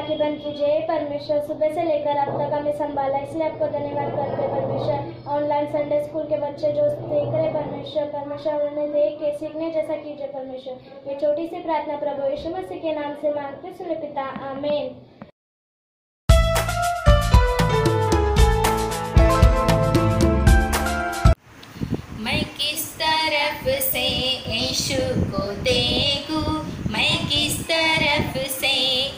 राखी बन कीजिए परमेश्वर। सुबह से लेकर अब तक हमें संभाला, इसलिए आपको धन्यवाद करते परमेश्वर। ऑनलाइन संडे स्कूल के बच्चे जो देख रहे परमेश्वर उन्हें देख के सीखने जैसा कीजिए परमेश्वर। ये छोटी सी प्रार्थना प्रभु यीशु मसीह के नाम से मांगते सुने पिता, आमीन। मैं किस तरफ से यीशु को देखूं, मैं किस तरफ से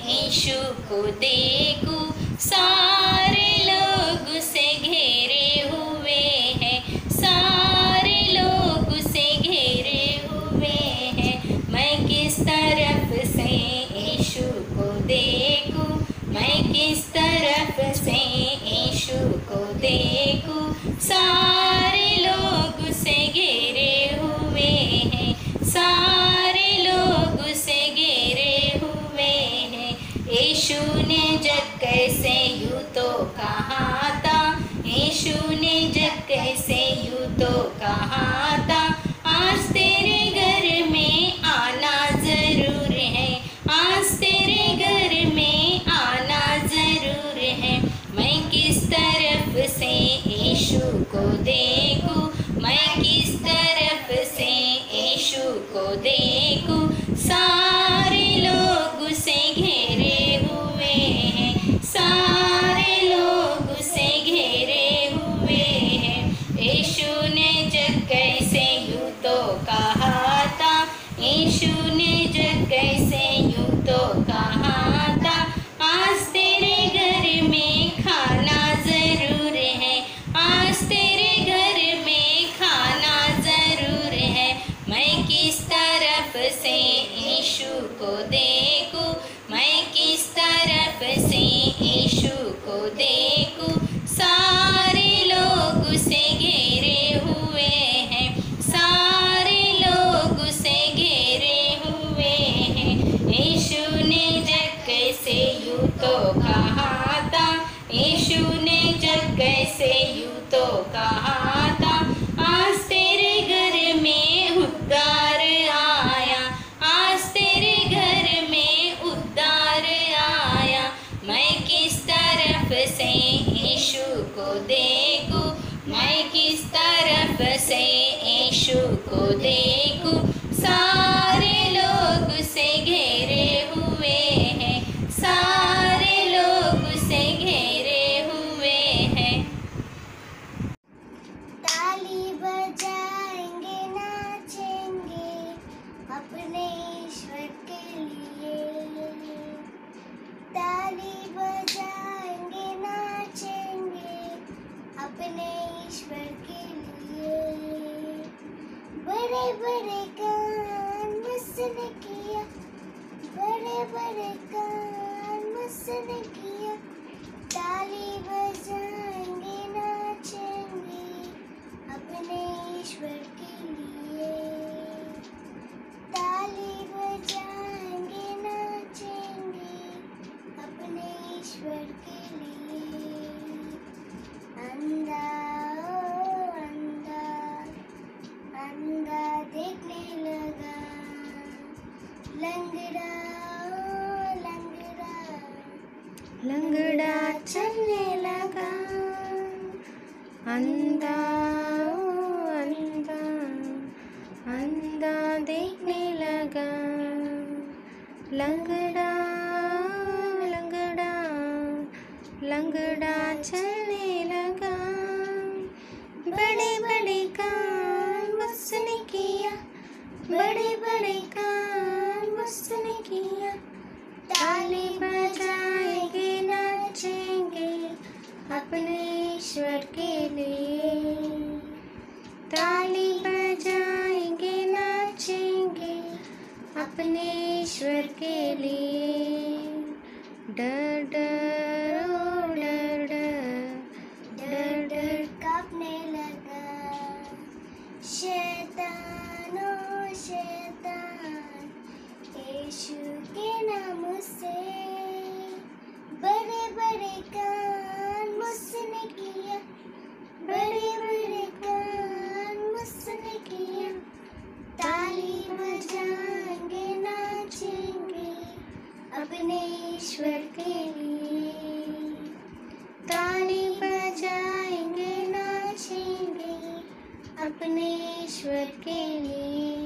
यीशु को देखूं। सारे लोग उसे घेरे हुए हैं, सारे लोग उसे घेरे हुए हैं। मैं किस तरफ से यीशु को देखूं, मैं किस तरफ से यीशु को देखूं। सारे लोग उसे घेरे हुए हैं, सारे लोग उसे घेरे हुए हैं। यीशु ने जग कैसे यूं तो कहा था, यीशु ने जग कैसे यूं तो कहा था। आज तेरे घर में आना जरूर है, आज तेरे घर में आना जरूर है। मैं किस तरफ से यीशु को देखूं, मैं किस तरफ से यीशु को देखूं। सारे लोग उसे घेरे हुए हैं, सारे लोग उसे घेरे हुए हैं। यीशु ने जग कैसे यूं तो कहा था, यीशु ने जग कैसे यूं तो कहा था। आज तेरे घर में खाना जरूर है, आज तेरे घर में खाना जरूर है। मैं किस तरफ से यीशु को देखूं, मैं किस तरफ से यीशु को देखूं। सारे लोग उसे घेरे हुए हैं, सारे लोग उसे घेरे हुए हैं। यीशु ने जग कैसे यूं तो कहा था, यीशु ने जग कैसे यूं तो कहा था। आज तेरे घर में उद्धार आया, आज तेरे घर में उद्धार आया। मैं किस तरफ से यीशु को देखूं, मैं किस तरफ से यीशु को देखूं। सारे लोग उसे घेरे हुए हैं, सारे लोग उसे घेरे हुए हैं। ताली बजाएंगे, नाचेंगे अपने ईश्वर के लिए। ताली बजाएंगे, नाचेंगे अपने ईश्वर के लिए। बड़े बड़े काम उसने किया, बड़े बड़े काम उसने किया। ताली बजाएंगे, नाचेंगे अपने ईश्वर के लिए। ताली बजाएंगे, नाचेंगे अपने ईश्वर के लिए। अंधा ओ अंधा, अंधा देखने लगा। लंगड़ा ओ लंगड़ा, लंगड़ा चलने लगा। अंधा ओ अंधा, अंधा देखने लगा। लंगड़ा ओ लंगड़ा, लंगड़ा चलने लगा। बड़े बड़े काम उसने किया, बड़े बड़े काम उसने किया। ताली बजाएंगे, नाचेंगे अपने ईश्वर के लिए। ताली बजाएंगे, नाचेंगे अपने ईश्वर के लिए। डर डर ओ डर डर, डर डर कांपने लगा। शैतान ओ शैतान, यीशु के नाम से बड़े बड़े काम उसने किया, बड़े बड़े काम उसने किया। ताली बजाएंगे, नाचेंगे अपने ईश्वर के लिए। ताली बजाएंगे नाचेंगे अपने ईश्वर के लिए।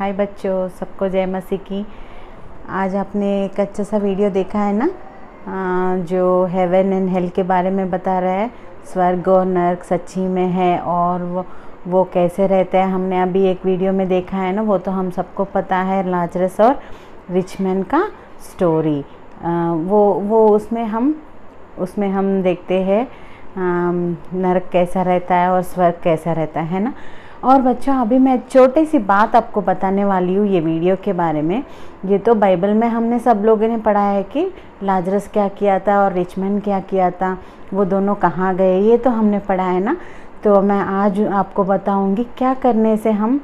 हाय बच्चों, सबको जय मसीह की। आज आपने एक अच्छा सा वीडियो देखा है ना, जो हेवन एंड हेल के बारे में बता रहा है। स्वर्ग और नर्क सच्ची में है और वो कैसे रहते हैं। हमने अभी एक वीडियो में देखा है ना, वो तो हम सबको पता है, लाजरस और रिच मैन का स्टोरी। वो उसमें हम देखते हैं नर्क कैसा रहता है और स्वर्ग कैसा रहता है ना। और बच्चों, अभी मैं छोटी सी बात आपको बताने वाली हूँ ये वीडियो के बारे में। ये तो बाइबल में हमने सब लोगों ने पढ़ा है कि लाजरस क्या किया था और रिच मैन क्या किया था, वो दोनों कहाँ गए, ये तो हमने पढ़ा है ना। तो मैं आज आपको बताऊँगी क्या करने से हम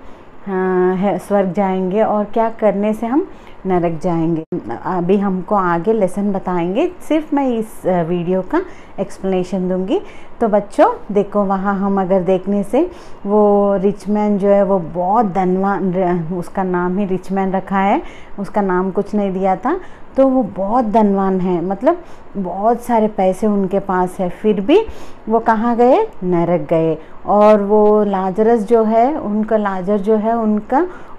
स्वर्ग जाएंगे और क्या करने से हम नरक जाएंगे। अभी हमको आगे लेसन बताएंगे, सिर्फ मैं इस वीडियो का एक्सप्लेनेशन दूंगी। तो बच्चों देखो, वहाँ हम अगर देखने से वो रिच मैन जो है वो बहुत धनवान, उसका नाम ही रिच मैन रखा है, उसका नाम कुछ नहीं दिया था। तो वो बहुत धनवान है, मतलब बहुत सारे पैसे उनके पास है, फिर भी वो कहाँ गए, नरक गए। और वो लाजरस जो है,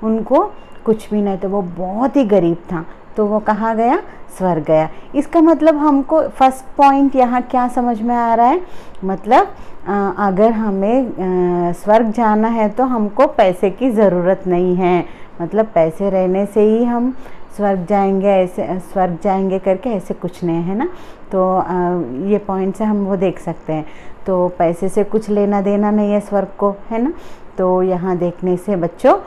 उनको कुछ भी नहीं था, वो बहुत ही गरीब था, तो वो कहाँ गया, स्वर्ग गया। इसका मतलब हमको फर्स्ट पॉइंट यहाँ क्या समझ में आ रहा है, मतलब अगर हमें स्वर्ग जाना है तो हमको पैसे की ज़रूरत नहीं है, मतलब पैसे रहने से ही हम स्वर्ग जाएंगे, ऐसे स्वर्ग जाएंगे करके ऐसे कुछ नहीं है ना। तो ये पॉइंट से हम वो देख सकते हैं। तो पैसे से कुछ लेना देना नहीं है स्वर्ग को, है ना। तो यहाँ देखने से बच्चों,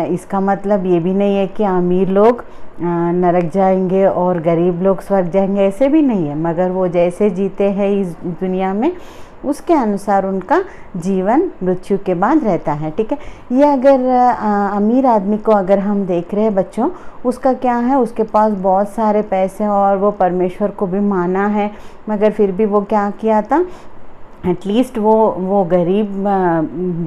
इसका मतलब ये भी नहीं है कि अमीर लोग नरक जाएंगे और गरीब लोग स्वर्ग जाएंगे, ऐसे भी नहीं है। मगर वो जैसे जीते हैं इस दुनिया में, उसके अनुसार उनका जीवन मृत्यु के बाद रहता है, ठीक है। ये अगर अमीर आदमी को अगर हम देख रहे हैं बच्चों, उसका क्या है, उसके पास बहुत सारे पैसे और वो परमेश्वर को भी माना है, मगर फिर भी वो क्या किया था, एटलीस्ट वो गरीब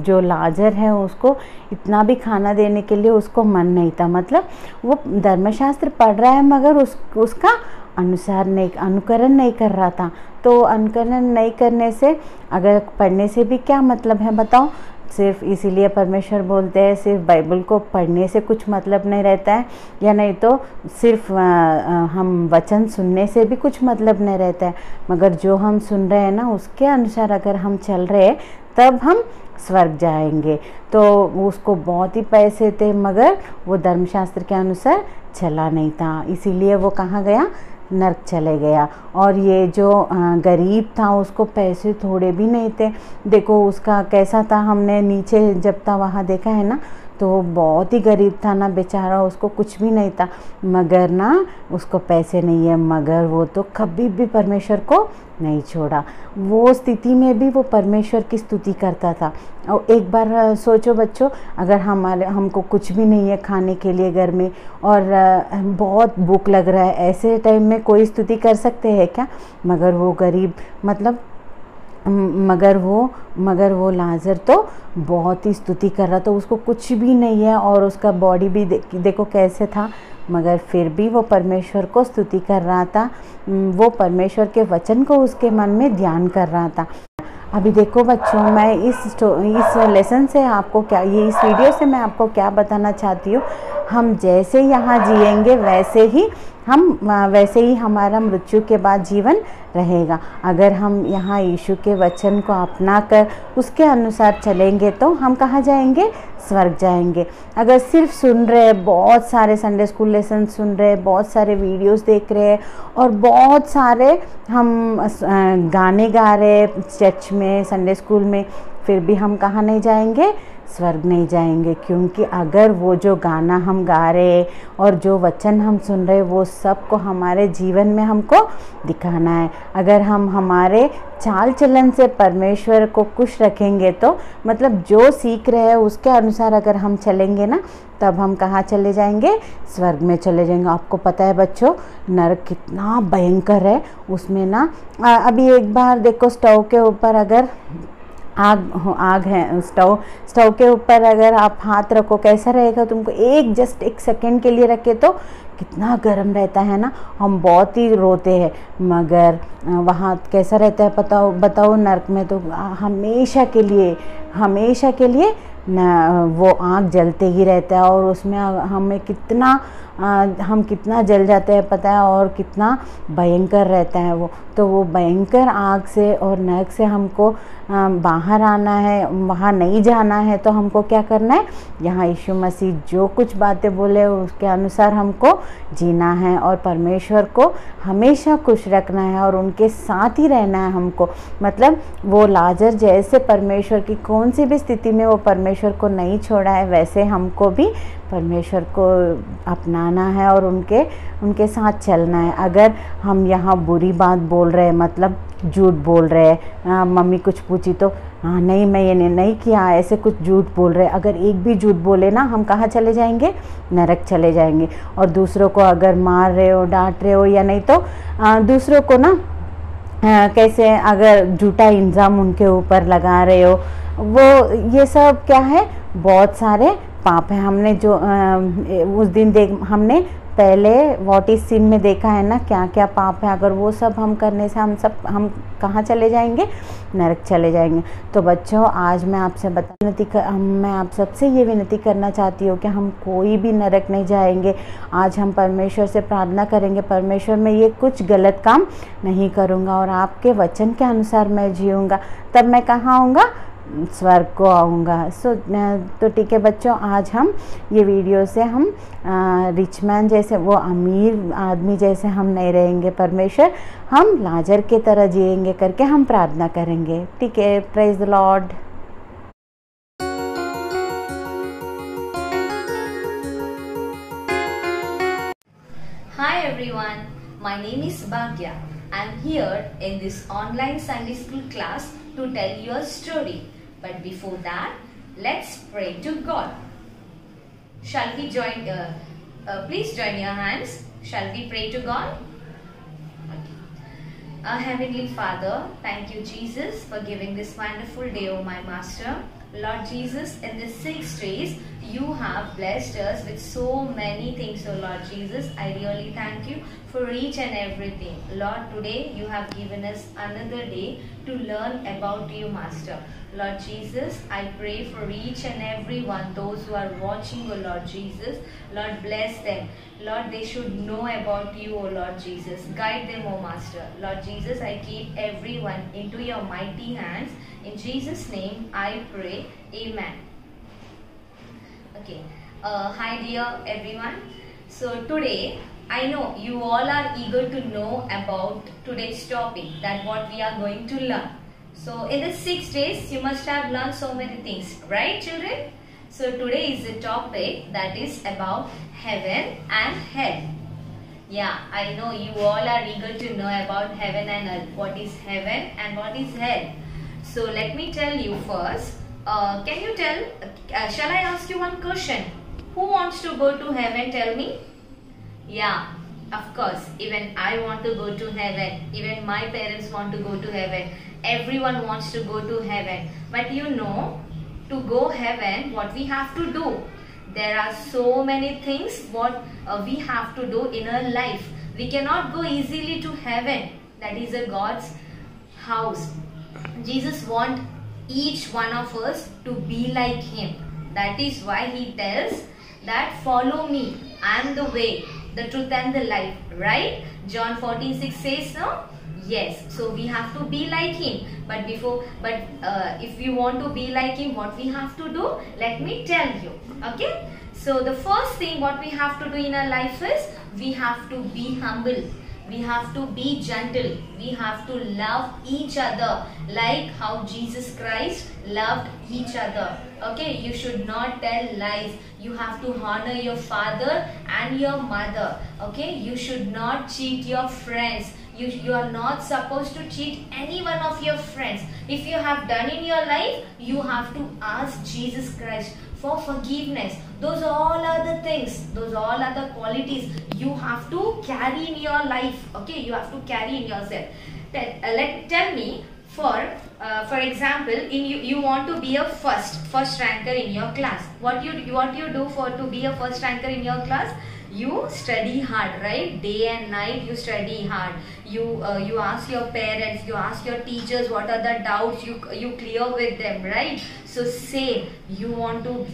जो लाजर है उसको इतना भी खाना देने के लिए उसको मन नहीं था। मतलब वो धर्मशास्त्र पढ़ रहा है मगर उसका अनुकरण नहीं कर रहा था। तो अनुकरण नहीं करने से, अगर पढ़ने से भी क्या मतलब है बताओ। सिर्फ इसीलिए परमेश्वर बोलते हैं सिर्फ बाइबल को पढ़ने से कुछ मतलब नहीं रहता है, या नहीं तो सिर्फ हम वचन सुनने से भी कुछ मतलब नहीं रहता है। मगर जो हम सुन रहे हैं ना, उसके अनुसार अगर हम चल रहे हैं तब हम स्वर्ग जाएंगे। तो उसको बहुत ही पैसे थे मगर वो धर्मशास्त्र के अनुसार चला नहीं था, इसीलिए वो कहाँ गया, नर्क चले गया। और ये जो गरीब था उसको पैसे थोड़े भी नहीं थे। देखो उसका कैसा था, हमने नीचे जब था वहाँ देखा है ना, तो बहुत ही गरीब था ना बेचारा, उसको कुछ भी नहीं था। मगर ना उसको पैसे नहीं है, मगर वो तो कभी भी परमेश्वर को नहीं छोड़ा। वो स्थिति में भी वो परमेश्वर की स्तुति करता था। और एक बार सोचो बच्चों, अगर हमको कुछ भी नहीं है खाने के लिए घर में और बहुत भूख लग रहा है, ऐसे टाइम में कोई स्तुति कर सकते हैं क्या? मगर वो गरीब, मतलब मगर वो लाजर तो बहुत ही स्तुति कर रहा था, उसको कुछ भी नहीं है और उसका बॉडी भी देखो कैसे था, मगर फिर भी वो परमेश्वर को स्तुति कर रहा था। वो परमेश्वर के वचन को उसके मन में ध्यान कर रहा था। अभी देखो बच्चों, मैं इस लेसन से आपको क्या, ये इस वीडियो से मैं आपको क्या बताना चाहती हूँ, हम जैसे यहाँ जिएंगे वैसे ही हमारा मृत्यु के बाद जीवन रहेगा। अगर हम यहाँ यीशु के वचन को अपना कर उसके अनुसार चलेंगे तो हम कहाँ जाएंगे, स्वर्ग जाएंगे। अगर सिर्फ सुन रहे, बहुत सारे संडे स्कूल लेसन सुन रहे, बहुत सारे वीडियोस देख रहे और बहुत सारे हम गाने गा रहे चर्च में, संडे स्कूल में, फिर भी हम कहाँ नहीं जाएंगे, स्वर्ग नहीं जाएंगे। क्योंकि अगर वो जो गाना हम गा रहे और जो वचन हम सुन रहे, वो सब को हमारे जीवन में हमको दिखाना है। अगर हम हमारे चाल चलन से परमेश्वर को खुश रखेंगे, तो मतलब जो सीख रहे हैं उसके अनुसार अगर हम चलेंगे ना, तब हम कहाँ चले जाएंगे, स्वर्ग में चले जाएंगे। आपको पता है बच्चों, नरक कितना भयंकर है। उसमें ना अभी एक बार देखो, स्टोव के ऊपर अगर आग है, स्टोव के ऊपर अगर आप हाथ रखो कैसा रहेगा, तुमको जस्ट एक सेकंड के लिए रखे तो कितना गर्म रहता है ना, हम बहुत ही रोते हैं। मगर वहाँ कैसा रहता है बताओ, नरक में तो हमेशा के लिए वो आग जलते ही रहता है और उसमें हमें कितना हम कितना जल जाते हैं पता है, और कितना भयंकर रहता है वो। तो वो भयंकर आग से और नरक से हमको बाहर आना है, वहाँ नहीं जाना है। तो हमको क्या करना है, यहाँ यीशु मसीह जो कुछ बातें बोले उसके अनुसार हमको जीना है और परमेश्वर को हमेशा खुश रखना है और उनके साथ ही रहना है हमको। मतलब वो लाजर जैसे परमेश्वर की कौन सी भी स्थिति में वो परमेश्वर को नहीं छोड़ा है, वैसे हमको भी परमेश्वर को अपनाना है और उनके साथ चलना है। अगर हम यहाँ बुरी बात बोल रहे हैं, मतलब झूठ बोल रहे हैं, मम्मी कुछ पूछी तो हाँ नहीं मैं ये नहीं किया, ऐसे कुछ झूठ बोल रहे हैं, अगर एक भी झूठ बोले ना हम कहाँ चले जाएंगे, नरक चले जाएंगे। और दूसरों को अगर मार रहे हो, डांट रहे हो, या नहीं तो दूसरों को ना कैसे अगर झूठा इल्ज़ाम उनके ऊपर लगा रहे हो, वो ये सब क्या है, बहुत सारे पाप है। हमने जो उस दिन हमने पहले व्हाट इज सिन में देखा है ना, क्या क्या पाप है। अगर वो सब हम करने से हम कहाँ चले जाएंगे, नरक चले जाएंगे। तो बच्चों आज मैं आपसे मैं आप सबसे ये विनती करना चाहती हूँ कि हम कोई भी नरक नहीं जाएंगे। आज हम परमेश्वर से प्रार्थना करेंगे, परमेश्वर मैं ये कुछ गलत काम नहीं करूँगा और आपके वचन के अनुसार मैं जीऊँगा, तब मैं कहाँ आऊँगा, स्वर्ग को आऊँगा। तो ठीक है बच्चों, आज हम ये वीडियो से हम रिच मैन जैसे, वो अमीर आदमी जैसे हम नहीं रहेंगे, परमेश्वर हम लाजर के तरह जिएंगे करके हम प्रार्थना करेंगे। ठीक है, praise the Lord. Hi everyone, my name is Bhagya. I'm here in this online Sunday school class to tell you a story. But before that, let's pray to God. Shall we join? Please join your hands. Shall we pray to God? Okay. Our Heavenly Father, thank you Jesus for giving this wonderful day, oh my Master. Lord Jesus, in these 6 days, you have blessed us with so many things, oh Lord Jesus. I really thank you for each and everything. Lord, today you have given us another day to learn about you, Master. Lord Jesus, I pray for each and every one, those who are watching, oh Lord Jesus. Lord, bless them. Lord, they should know about you, oh Lord Jesus. Guide them, oh Master. Lord Jesus, I keep everyone into your mighty hands. In Jesus' name, I pray. Amen. Okay. Hi dear everyone. So today, I know you all are eager to know about today's topic, that what we are going to learn. So in the 6 days, you must have learned so many things, right children? So today is the topic that is about heaven and hell. Yeah, I know you all are eager to know about heaven and earth. What is heaven and what is hell? So let me tell you first. Can you tell, shall I ask you one question? Who wants to go to heaven? Tell me. Yeah, of course. Even I want to go to heaven. Even my parents want to go to heaven. Everyone wants to go to heaven. But you know, to go heaven, what we have to do? There are so many things what we have to do in our life. We cannot go easily to heaven. That is a God's house. Jesus wants each one of us to be like him. That is why he tells that follow me. I am the way, the truth and the life. Right? John 14:6 says no? Yes. So we have to be like him. But if we want to be like him, what we have to do? Let me tell you. Okay? So the first thing what we have to do in our life is we have to be humble. We have to be gentle. We have to love each other like how Jesus Christ loved each other. Okay, you should not tell lies. You have to honor your father and your mother. Okay, you should not cheat your friends. You are not supposed to cheat any one of your friends. If you have done in your life, you have to ask Jesus Christ for forgiveness. Those all are the things, those all are the qualities you have to carry in your life. Okay, you have to carry in yourself. Tell me, for example, you want to be a first ranker in your class. What you do to be a first ranker in your class? you study hard, right? Day and night you study hard. You ask your parents, you ask your teachers what are the doubts, you clear with them, right? So say you want to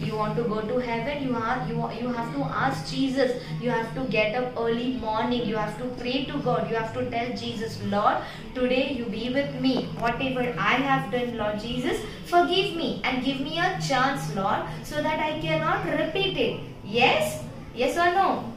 go to heaven, you have to ask Jesus. You have to get up early morning, you have to pray to God, you have to tell Jesus, Lord, today you be with me. Whatever I have done, Lord Jesus, forgive me and give me a chance, Lord, so that I cannot repeat it. Yes? Yes or no?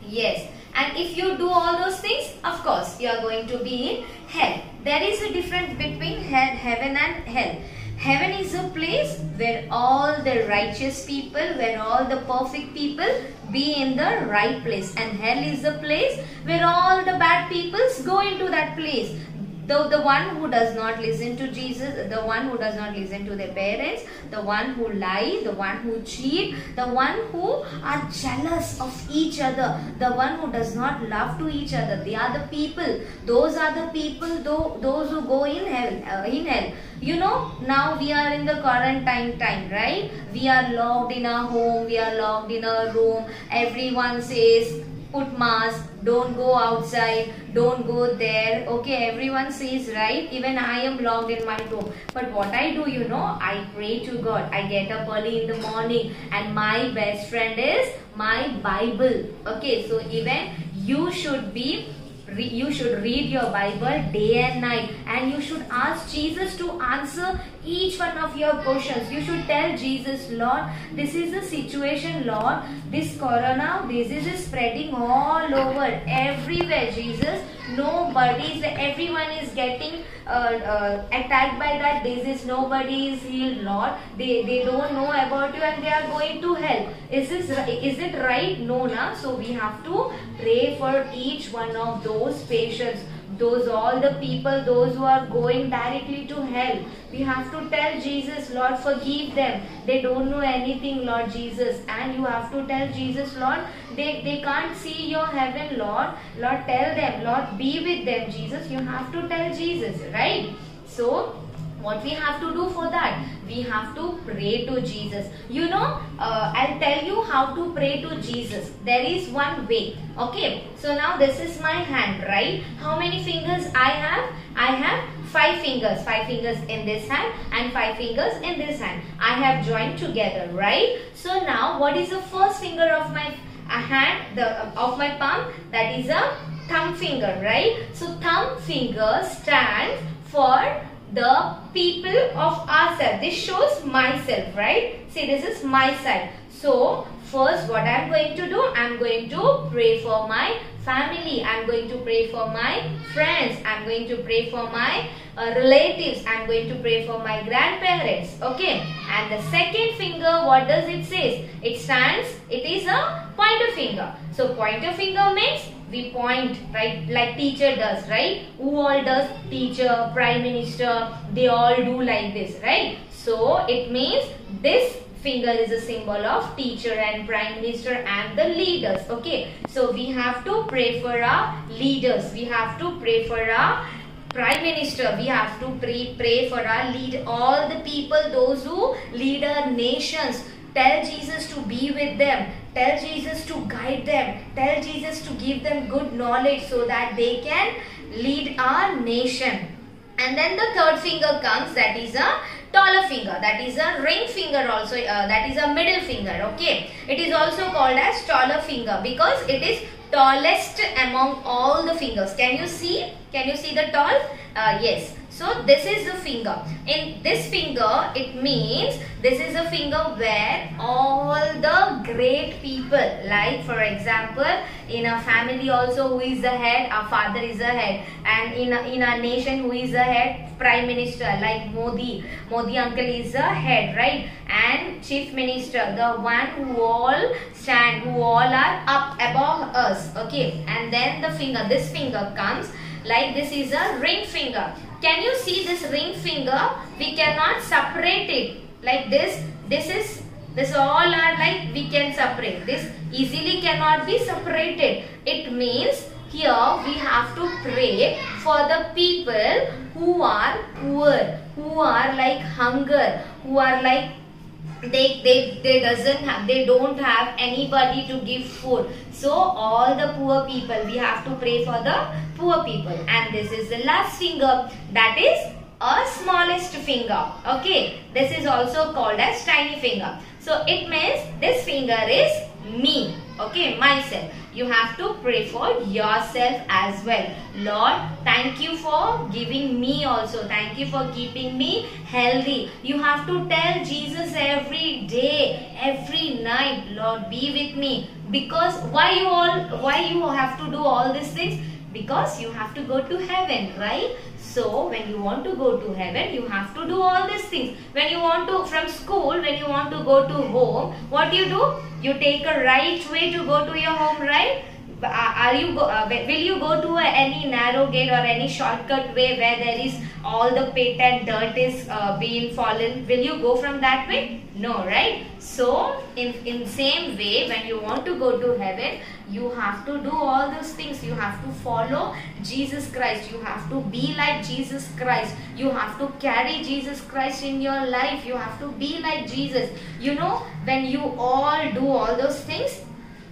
Yes. And if you do all those things, of course, you are going to be in hell. There is a difference between heaven and hell. Heaven is a place where all the righteous people, where all the perfect people be in the right place. And hell is a place where all the bad peoples go into that place. The one who does not listen to Jesus, the one who does not listen to their parents, the one who lie, the one who cheat, the one who are jealous of each other, the one who does not love to each other, they are the people. Those are the people, those who go in hell. You know, now we are in the quarantine time, right? We are locked in our home, we are locked in our room. Everyone says, put mask, don't go outside, don't go there. Okay, everyone says, right? Even I am locked in my room. But what I do, you know, I pray to God. I get up early in the morning and my best friend is my Bible. Okay, so even you should read your Bible day and night, and you should ask Jesus to answer each one of your questions. You should tell Jesus, Lord, this is the situation, Lord. This corona disease is spreading all over, everywhere, Jesus. Everyone is getting attacked by that disease. Nobody is healed, Lord. They don't know about you and they are going to hell. Is it right? No, na? So we have to pray for each one of those patients, all the people, those who are going directly to hell. We have to tell Jesus, Lord, forgive them. They don't know anything, Lord Jesus. And you have to tell Jesus, Lord, they can't see your heaven, Lord. Lord, tell them, Lord, be with them, Jesus. You have to tell Jesus, right? So, what we have to do for that? We have to pray to Jesus. You know, I'll tell you how to pray to Jesus. There is one way. Okay, so now this is my hand, right? How many fingers I have? I have 5 fingers. 5 fingers in this hand and 5 fingers in this hand. I have joined together, right? So now what is the first finger of my hand, of my palm? That is a thumb finger, right? So thumb finger stands for the people of ourselves. This shows myself, right? See, this is my side. So first what I am going to do, I am going to pray for my family. I am going to pray for my friends. I am going to pray for my relatives. I am going to pray for my grandparents. Okay. And the second finger, what does it say? It is a pointer finger. So pointer finger means we point, right, like teacher does, right? Who all does? Teacher, prime minister, they all do like this, right? So it means this finger is a symbol of teacher and prime minister and the leaders. Okay, so we have to pray for our leaders. We have to pray for our prime minister. We have to pray for our all the people, those who lead our nations. Tell Jesus to be with them. Tell Jesus to guide them. Tell Jesus to give them good knowledge so that they can lead our nation. And then the third finger comes, that is a taller finger. That is a ring finger also. That is a middle finger. Okay. It is also called as taller finger because it is tallest among all the fingers. Can you see? Can you see the tall? Yes. So this is the finger. In this finger, it means this is a finger where all the great people, like for example, in a family also who is the head, our father is the head, and in a nation who is the head, prime minister like Modi uncle is the head, right? And chief minister, the one who all stand, who all are up above us. Okay, and then the finger, this finger comes like this is a ring finger. Can you see this ring finger? We cannot separate it like this. This all are like we can separate. This easily cannot be separated. It means here we have to pray for the people who are poor, who are like hunger, who are like they don't have anybody to give food. So all the poor people, we have to pray for the poor people. And this is the last finger, that is a smallest finger. Okay, this is also called as tiny finger. So it means this finger is me. Okay, myself. You have to pray for yourself as well. Lord, thank you for giving me also. Thank you for keeping me healthy. You have to tell Jesus every day, every night, Lord, be with me. Because why you have to do all these things? Because you have to go to heaven, right? So when you want to go to heaven, you have to do all these things. When you want to, from school, when you want to go to home, what do? You take a right way to go to your home, right? Will you go to any narrow gate or any shortcut way where there is all the pit and dirt is being fallen? Will you go from that way? No, right? So in same way, when you want to go to heaven, you have to do all those things. You have to follow Jesus Christ. You have to be like Jesus Christ. You have to carry Jesus Christ in your life. You have to be like Jesus. You know, when you all do all those things,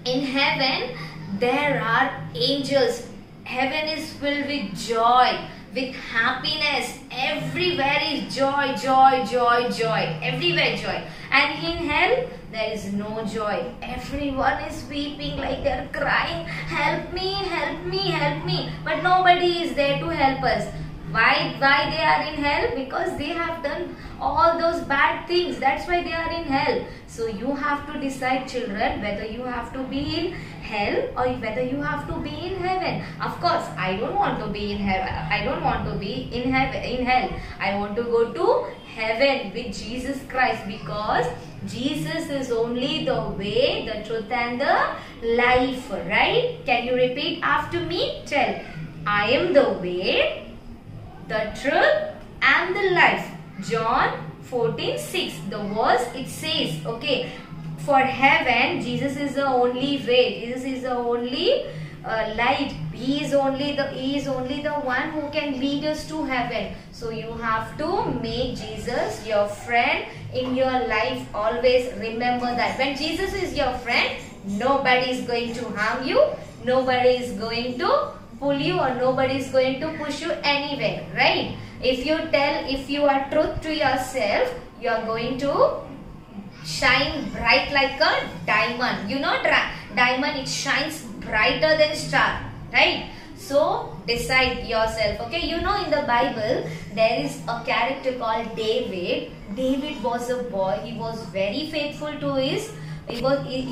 in heaven there are angels. Heaven is filled with joy, with happiness. Everywhere is joy, joy, joy, joy. Everywhere joy. And in hell, there is no joy. Everyone is weeping like they are crying, help me, help me, help me. But nobody is there to help us. Why they are in hell? Because they have done all those bad things. That's why they are in hell. So you have to decide, children, whether you have to be in hell or whether you have to be in heaven. Of course, I don't want to be in heaven. I don't want to be in hell. I want to go to heaven with Jesus Christ, because Jesus is only the way, the truth and the life, right? Can you repeat after me? Tell, I am the way, the truth and the life. John 14:6. The verse it says, okay, for heaven, Jesus is the only way. Jesus is the only light. He is only the one who can lead us to heaven. So you have to make Jesus your friend in your life. Always remember that when Jesus is your friend, nobody is going to harm you. Nobody is going to pull you, or nobody is going to push you anywhere, right? If you are truth to yourself, you are going to shine bright like a diamond. You know, diamond, it shines brighter than star, right? So decide yourself. Okay, you know, in the Bible there is a character called David. David was a boy. He was very faithful to his He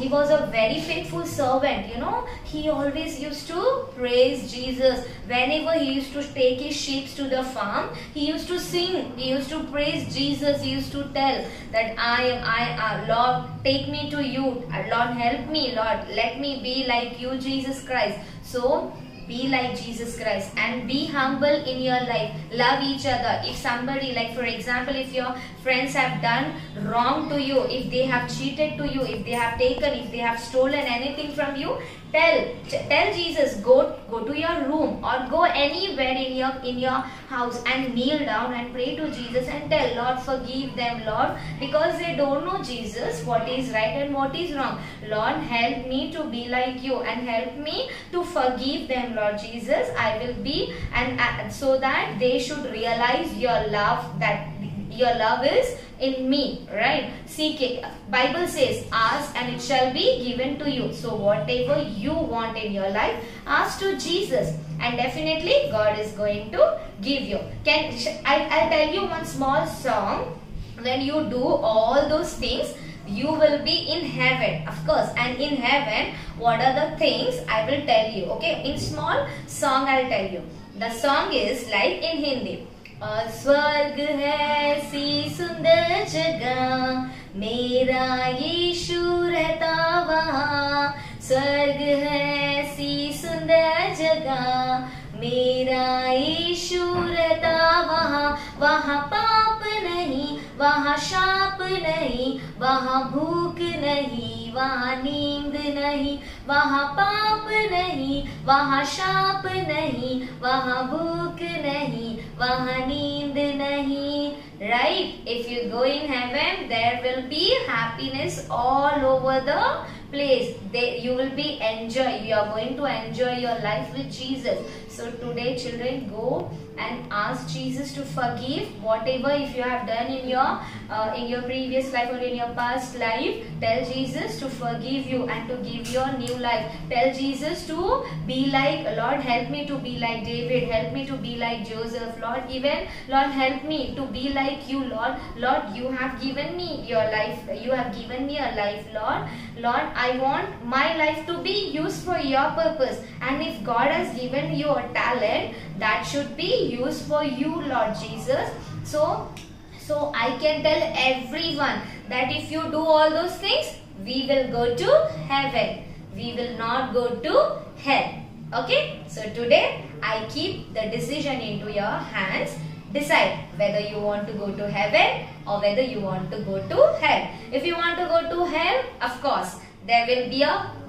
was a very faithful servant, you know. He always used to praise Jesus. Whenever he used to take his sheep to the farm, he used to sing. He used to praise Jesus. He used to tell that Lord, take me to you. Lord, help me. Lord, let me be like you, Jesus Christ. So, be like Jesus Christ and be humble in your life. Love each other. If somebody, like for example, if your friends have done wrong to you, if they have cheated to you, if they have taken, if they have stolen anything from you, tell Jesus, go to your room or go anywhere in your house and kneel down and pray to Jesus and tell, Lord, forgive them, Lord, because they don't know Jesus, what is right and what is wrong. Lord, help me to be like you and help me to forgive them, Lord Jesus. I will be, and so that they should realize your love, that your love is in me, right? Seek it. Bible says, ask and it shall be given to you. So whatever you want in your life, ask to Jesus and definitely God is going to give you. I'll tell you one small song. When you do all those things, you will be in heaven, of course. And in heaven, what are the things? I will tell you. Okay, in small song I'll tell you. The song is like in Hindi. स्वर्ग है सी सुंदर जगह, मेरा यीशु रहता वहाँ. स्वर्ग है सी सुंदर जगह, मेरा यीशु रहता वहाँ. वहाँ पाप नहीं, वहाँ शाप नहीं, वहाँ भूख नहीं, वहाँ नींद नहीं, वहाँ पाप नहीं, वहाँ शाप नहीं, वहाँ भूख नहीं, वहाँ नींद नहीं. Right? If you go in heaven, there will be happiness all over the place. You will be you are going to enjoy your life with Jesus. So today, children, go and ask Jesus to forgive whatever if you have done in your previous life or in your past life. Tell Jesus to forgive you and to give you a new life. Tell Jesus to be like, Lord, help me to be like David, help me to be like Joseph, Lord, even Lord, help me to be like you, Lord. Lord, you have given me your life, you have given me a life, Lord. Lord, I want my life to be used for your purpose, and if God has given you a talent, that should be used for you, Lord Jesus. So I can tell everyone that if you do all those things, we will go to heaven. We will not go to hell. Okay? So today I keep the decision into your hands. Decide whether you want to go to heaven or whether you want to go to hell. If you want to go to hell, of course, there will be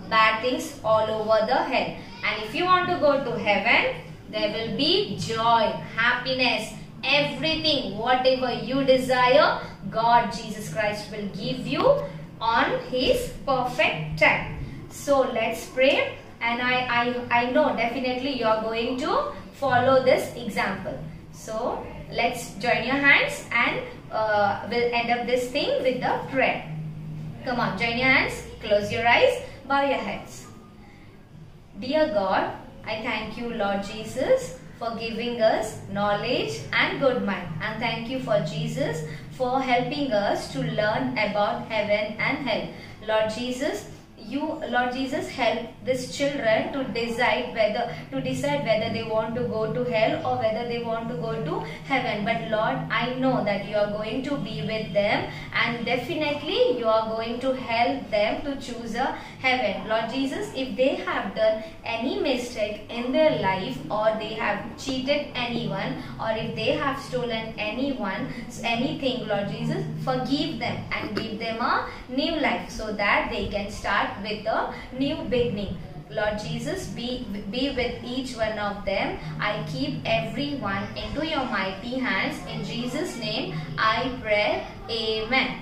bad things all over the hell. And if you want to go to heaven, there will be joy, happiness, everything, whatever you desire, God, Jesus Christ will give you on His perfect time. So let's pray, and I know definitely you are going to follow this example. So let's join your hands and we'll end up this thing with the prayer. Come on, join your hands, close your eyes, bow your heads. Dear God, I thank you, Lord Jesus, for giving us knowledge and good mind. And thank you for Jesus for helping us to learn about heaven and hell. Lord Jesus, Lord Jesus, help these children to decide whether they want to go to hell or whether they want to go to heaven. But Lord, I know that you are going to be with them, and definitely you are going to help them to choose a heaven. Lord Jesus, if they have done any mistake in their life, or they have cheated anyone, or if they have stolen anything, Lord Jesus, forgive them and give them a new life so that they can start with a new beginning. Lord Jesus, be with each one of them. I keep everyone into your mighty hands. In Jesus' name I pray. Amen.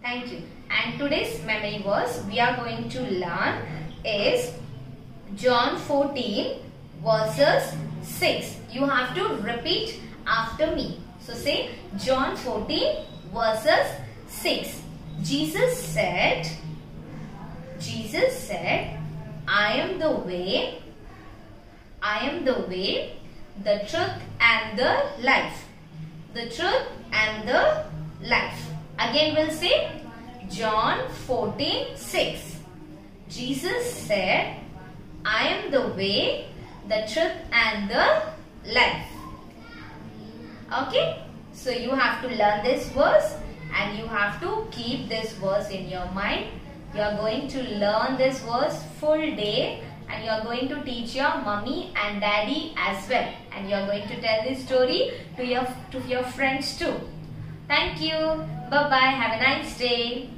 Thank you. And today's memory verse we are going to learn is John 14 verses 6. You have to repeat after me. So say John 14 verses 6. Jesus said, I am the way, the truth and the life. The truth and the life. Again we'll say John 14, 6. Jesus said, I am the way, the truth and the life. Okay? So you have to learn this verse and you have to keep this verse in your mind. You are going to learn this verse full day, and you are going to teach your mummy and daddy as well. And you are going to tell this story to your friends too. Thank you. Bye-bye. Have a nice day.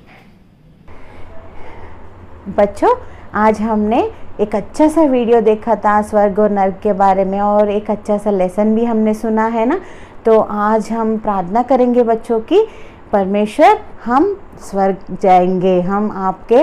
बच्चों, आज हमने एक अच्छा सा video देखा था स्वर्ग और नर्क के बारे में, और एक अच्छा सा लेसन भी हमने सुना है ना। तो आज हम प्रार्थना करेंगे बच्चों की, परमेश्वर हम स्वर्ग जाएंगे, हम आपके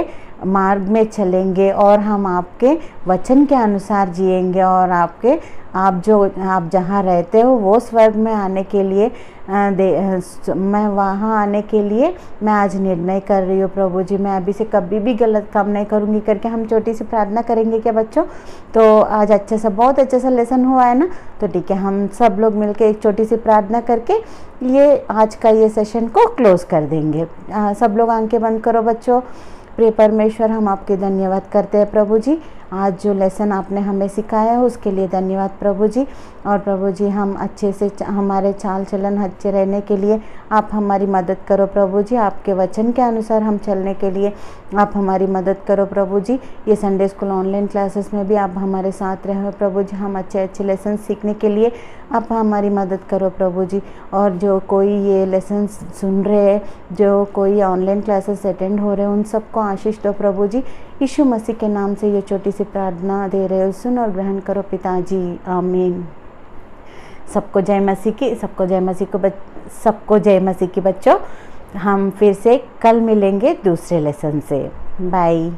मार्ग में चलेंगे और हम आपके वचन के अनुसार जिएंगे, और आप जहाँ रहते हो वो स्वर्ग में आने के लिए मैं वहाँ आने के लिए मैं आज निर्णय कर रही हूँ प्रभु जी। मैं अभी से कभी भी गलत काम नहीं करूँगी करके हम छोटी सी प्रार्थना करेंगे क्या बच्चों? तो आज बहुत अच्छा सा लेसन हुआ है ना। तो ठीक है, हम सब लोग मिलके एक छोटी सी प्रार्थना करके आज का ये सेशन को क्लोज कर देंगे। सब लोग आंखें बंद करो बच्चों। प्रिय परमेश्वर, हम आपके धन्यवाद करते हैं प्रभु जी। आज जो लेसन आपने हमें सिखाया है उसके लिए धन्यवाद प्रभु जी। और प्रभु जी हम अच्छे से हमारे चाल चलन अच्छे रहने के लिए आप हमारी मदद करो प्रभु जी। आपके वचन के अनुसार हम चलने के लिए आप हमारी मदद करो प्रभु जी। ये संडे स्कूल ऑनलाइन क्लासेस में भी आप हमारे साथ रहो प्रभु जी। हम अच्छे अच्छे लेसन सीखने के लिए आप हमारी मदद करो प्रभु जी। और जो कोई ये लेसन सुन रहे हैं, जो कोई ऑनलाइन क्लासेस अटेंड हो रहे हैं, उन सबको आशीष दो प्रभु जी। यीशु मसीह के नाम से ये छोटी सी प्रार्थना दे रहे हो, सुन और ग्रहण करो पिताजी, आमीन। सबको जय मसीह की, सबको जय मसीह की बच्चों। हम फिर से कल मिलेंगे दूसरे लेसन से। बाय।